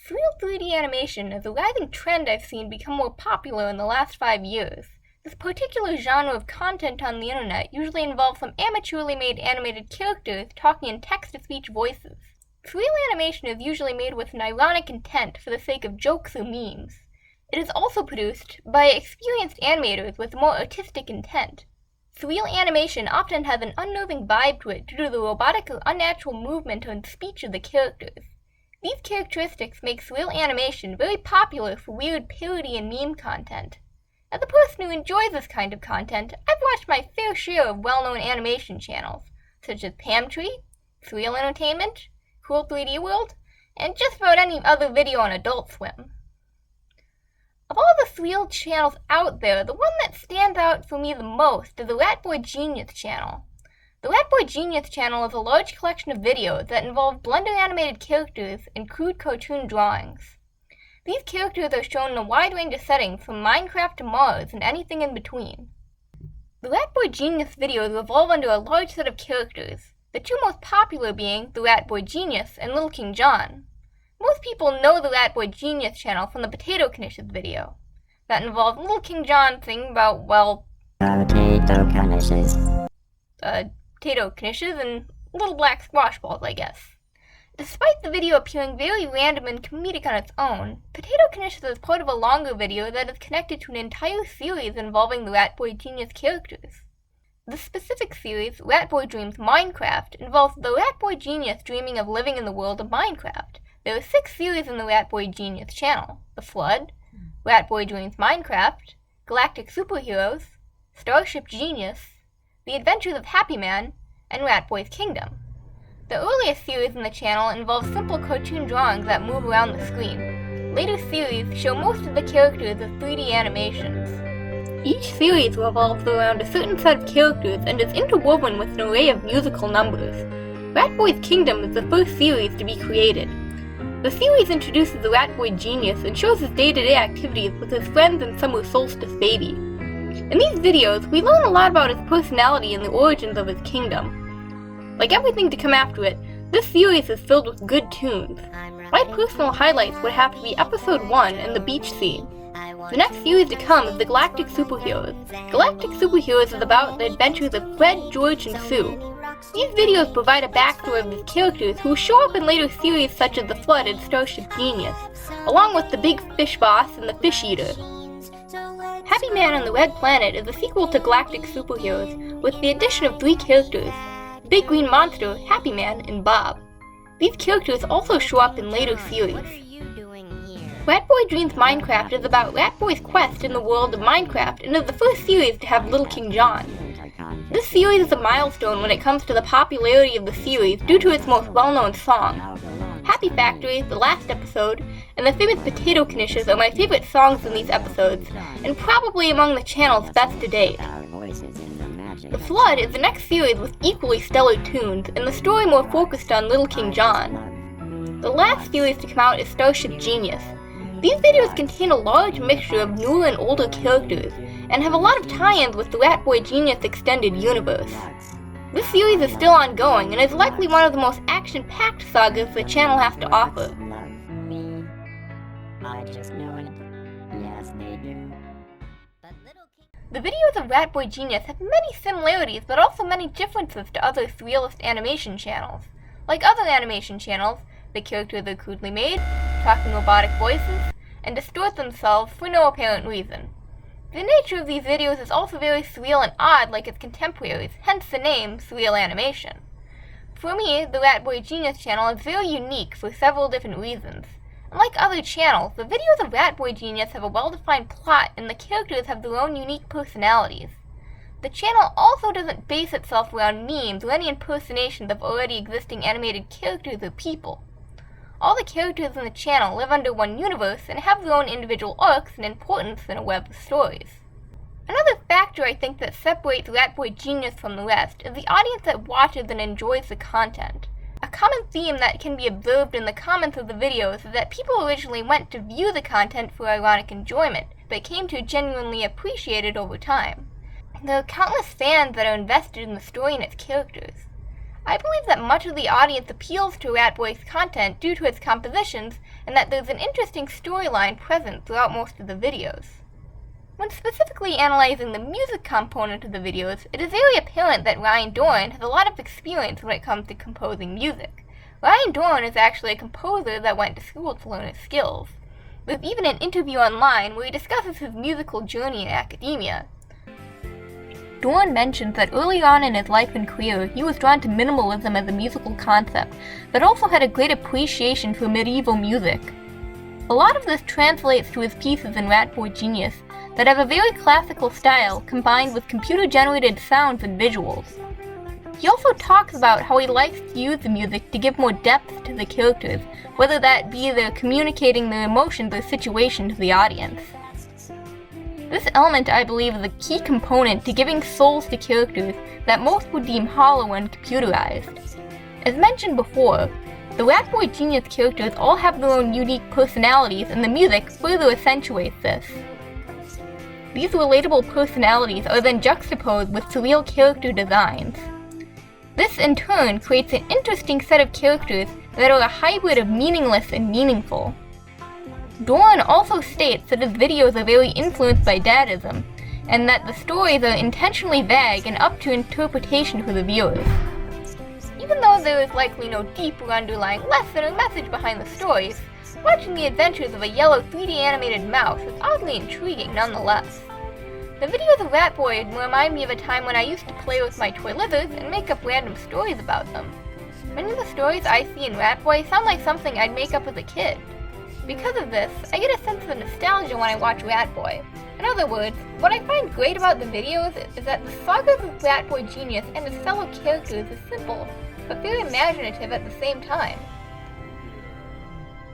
Surreal 3D animation is a rising trend I've seen become more popular in the last 5 years. This particular genre of content on the internet usually involves some amateurly made animated characters talking in text-to-speech voices. Surreal animation is usually made with an ironic intent for the sake of jokes or memes. It is also produced by experienced animators with more artistic intent. Surreal animation often has an unnerving vibe to it due to the robotic or unnatural movement and speech of the characters. These characteristics make surreal animation very popular for weird parody and meme content. As a person who enjoys this kind of content, I've watched my fair share of well-known animation channels, such as Pamtri, Surreal Entertainment, Cool 3D World, and just about any other video on Adult Swim. Of all the surreal channels out there, the one that stands out for me the most is the ratboygenius channel. The ratboygenius channel is a large collection of videos that involve blender animated characters and crude cartoon drawings. These characters are shown in a wide range of settings from Minecraft to Mars and anything in between. The ratboygenius videos revolve under a large set of characters, the two most popular being the ratboygenius and Little King John. Most people know the ratboygenius channel from the potato knishes video. That involved Little King John singing about, well, potato knishes and little black squash balls, I guess. Despite the video appearing very random and comedic on its own, Potato Knishes is part of a longer video that is connected to an entire series involving the ratboygenius characters. The specific series, Ratboy Dreams Minecraft, involves the ratboygenius dreaming of living in the world of Minecraft. There are 6 series in the ratboygenius channel: The Flood, Ratboy Dreams Minecraft, Galactic Superheroes, Starship Genius, The Adventures of Happy Man, and Ratboy's Kingdom. The earliest series in the channel involve simple cartoon drawings that move around the screen. Later series show most of the characters as 3D animations. Each series revolves around a certain set of characters and is interwoven with an array of musical numbers. Ratboy's Kingdom is the first series to be created. The series introduces the ratboygenius and shows his day-to-day activities with his friends and Summer Solstice Baby. In these videos, we learn a lot about his personality and the origins of his kingdom. Like everything to come after it, this series is filled with good tunes. My personal highlights would have to be Episode 1 and the beach scene. The next series to come is the Galactic Superheroes. Galactic Superheroes is about the adventures of Fred, George, and Sue. These videos provide a backstory of these characters who show up in later series such as The Flood and Starship Genius, along with the Big Fish Boss and the Fish Eater. Happy Man on the Red Planet is a sequel to Galactic Superheroes with the addition of 3 characters: Big Green Monster, Happy Man, and Bob. These characters also show up in later series. Ratboy Dreams Minecraft is about Ratboy's quest in the world of Minecraft and is the first series to have Little King John. This series is a milestone when it comes to the popularity of the series due to its most well-known song. Happy Factory, the last episode, and the famous Potato Knishes are my favorite songs in these episodes, and probably among the channel's best to date. The Flood is the next series with equally stellar tunes, and the story more focused on Little King John. The last series to come out is Starship Genius. These videos contain a large mixture of newer and older characters, and have a lot of tie-ins with the ratboygenius extended universe. This series is still ongoing, and is likely one of the most action-packed sagas the channel has to offer. The videos of ratboygenius have many similarities, but also many differences to other surrealist animation channels. Like other animation channels, the characters are crudely made, talk in robotic voices, and distort themselves for no apparent reason. The nature of these videos is also very surreal and odd like its contemporaries, hence the name Surreal Animation. For me, the ratboygenius channel is very unique for several different reasons. Unlike other channels, the videos of ratboygenius have a well-defined plot and the characters have their own unique personalities. The channel also doesn't base itself around memes or any impersonations of already existing animated characters or people. All the characters in the channel live under one universe and have their own individual arcs and importance in a web of stories. Another factor I think that separates ratboygenius from the rest is the audience that watches and enjoys the content. A common theme that can be observed in the comments of the videos is that people originally went to view the content for ironic enjoyment, but came to genuinely appreciate it over time. There are countless fans that are invested in the story and its characters. I believe that much of the audience appeals to Ratboy's content due to its compositions, and that there's an interesting storyline present throughout most of the videos. When specifically analyzing the music component of the videos, it is very apparent that Ryan Doran has a lot of experience when it comes to composing music. Ryan Doran is actually a composer that went to school to learn his skills. There's even an interview online where he discusses his musical journey in academia. Doran mentions that early on in his life and career, he was drawn to minimalism as a musical concept, but also had a great appreciation for medieval music. A lot of this translates to his pieces in ratboygenius that have a very classical style combined with computer-generated sounds and visuals. He also talks about how he likes to use the music to give more depth to the characters, whether that be they're communicating their emotions or situation to the audience. This element, I believe, is a key component to giving souls to characters that most would deem hollow and computerized. As mentioned before, the ratboygenius characters all have their own unique personalities, and the music further accentuates this. These relatable personalities are then juxtaposed with surreal character designs. This in turn creates an interesting set of characters that are a hybrid of meaningless and meaningful. Doran also states that his videos are very influenced by Dadaism, and that the stories are intentionally vague and up to interpretation for the viewers. Even though there is likely no deeper underlying lesson or message behind the stories, watching the adventures of a yellow 3D animated mouse is oddly intriguing nonetheless. The videos of Ratboy remind me of a time when I used to play with my toy lizards and make up random stories about them. Many of the stories I see in Ratboy sound like something I'd make up as a kid. Because of this, I get a sense of nostalgia when I watch Ratboy. In other words, what I find great about the videos is that the sagas of ratboygenius and his fellow characters is simple, but very imaginative at the same time.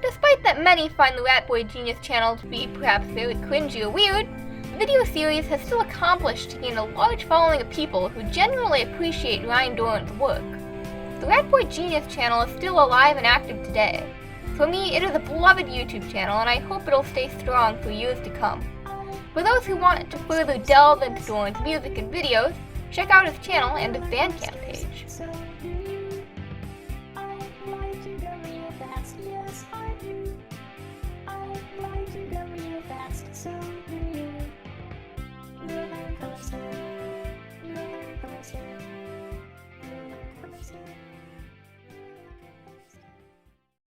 Despite that many find the ratboygenius channel to be perhaps very cringy or weird, the video series has still accomplished to gain a large following of people who genuinely appreciate Ryan Doran's work. The ratboygenius channel is still alive and active today. For me, it is a beloved YouTube channel, and I hope it'll stay strong for years to come. For those who want to further delve into Doran's music and videos, check out his channel and his Bandcamp page.